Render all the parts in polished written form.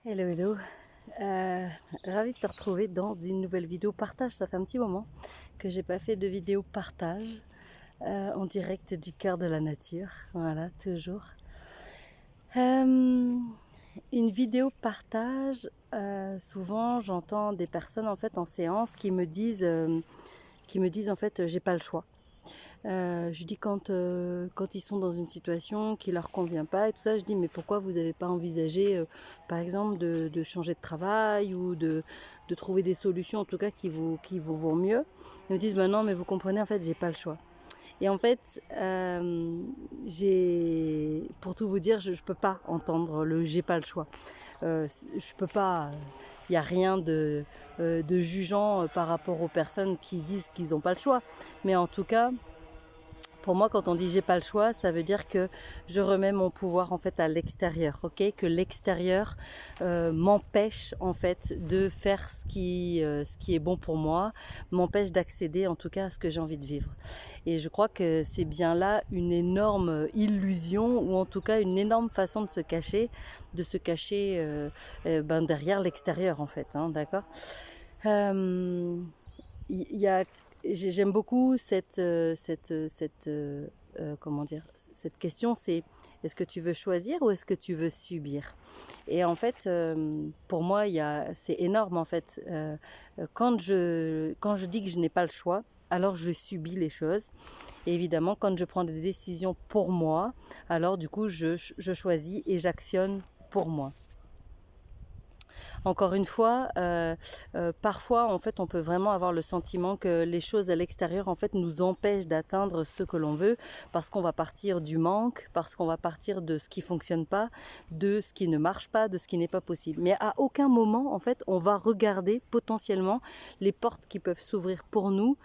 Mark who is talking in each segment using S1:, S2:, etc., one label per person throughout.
S1: Hello, hello. Ravie de te retrouver dans une nouvelle vidéo partage. Ça fait un petit moment que j'ai pas fait de vidéo partage en direct du cœur de la nature. Voilà, toujours. Une vidéo partage, souvent j'entends des personnes en fait en séance qui me disent en fait j'ai pas le choix. Je dis quand ils sont dans une situation qui leur convient pas et tout ça, je dis mais pourquoi vous n'avez pas envisagé par exemple de changer de travail ou de trouver des solutions en tout cas qui vous vont mieux. Ils me disent bah non mais vous comprenez en fait j'ai pas le choix. Et en fait pour tout vous dire je peux pas entendre le j'ai pas le choix. Je peux pas. Il n'y a rien de jugeant par rapport aux personnes qui disent qu'ils n'ont pas le choix. Mais en tout cas, pour moi, quand on dit j'ai pas le choix, ça veut dire que je remets mon pouvoir en fait à l'extérieur, ok? Que l'extérieur m'empêche en fait de faire ce qui est bon pour moi, m'empêche d'accéder en tout cas à ce que j'ai envie de vivre. Et je crois que c'est bien là une énorme illusion ou en tout cas une énorme façon de se cacher, derrière l'extérieur en fait, hein, d'accord? Il y a J'aime beaucoup comment dire, cette question, c'est est-ce que tu veux choisir ou est-ce que tu veux subir? Et en fait, pour moi, c'est énorme en fait. Quand je dis que je n'ai pas le choix, alors je subis les choses. Et évidemment, quand je prends des décisions pour moi, alors du coup, je choisis et j'actionne pour moi. Encore une fois, parfois, en fait, on peut vraiment avoir le sentiment que les choses à l'extérieur, en fait, nous empêchent d'atteindre ce que l'on veut, parce qu'on va partir du manque, parce qu'on va partir de ce qui fonctionne pas, de ce qui ne marche pas, de ce qui n'est pas possible. Mais à aucun moment, en fait, on va regarder potentiellement les portes qui peuvent s'ouvrir pour nous.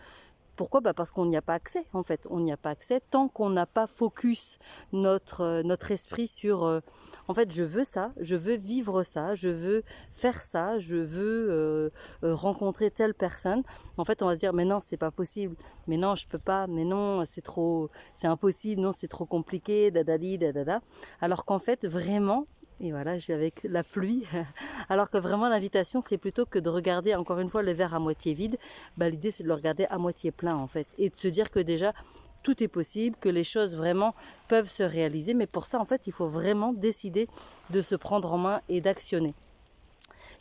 S1: Pourquoi? Parce qu'on n'y a pas accès en fait. On n'y a pas accès tant qu'on n'a pas focus notre esprit sur en fait je veux ça, je veux vivre ça, je veux faire ça, je veux rencontrer telle personne. En fait on va se dire mais non c'est pas possible, mais non je peux pas, mais non c'est impossible, non c'est trop compliqué, dadadi dadada. Alors qu'en fait vraiment et voilà, j'ai avec la pluie. Alors que vraiment l'invitation, c'est plutôt que de regarder encore une fois le verre à moitié vide. L'idée, c'est de le regarder à moitié plein en fait. Et de se dire que déjà, tout est possible, que les choses vraiment peuvent se réaliser. Mais pour ça, en fait, il faut vraiment décider de se prendre en main et d'actionner.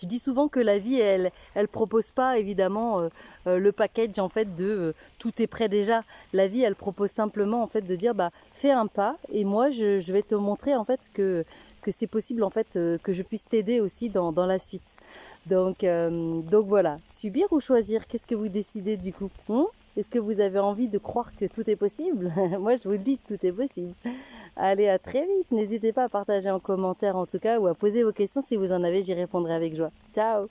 S1: Je dis souvent que la vie, elle propose pas évidemment le package en fait de tout est prêt déjà. La vie, elle propose simplement en fait de dire fais un pas et moi je vais te montrer en fait que c'est possible en fait que je puisse t'aider aussi dans la suite. Donc voilà, subir ou choisir, qu'est-ce que vous décidez du coup? Est-ce que vous avez envie de croire que tout est possible? Moi, je vous le dis, tout est possible. Allez, à très vite. N'hésitez pas à partager en commentaire en tout cas ou à poser vos questions si vous en avez, j'y répondrai avec joie. Ciao!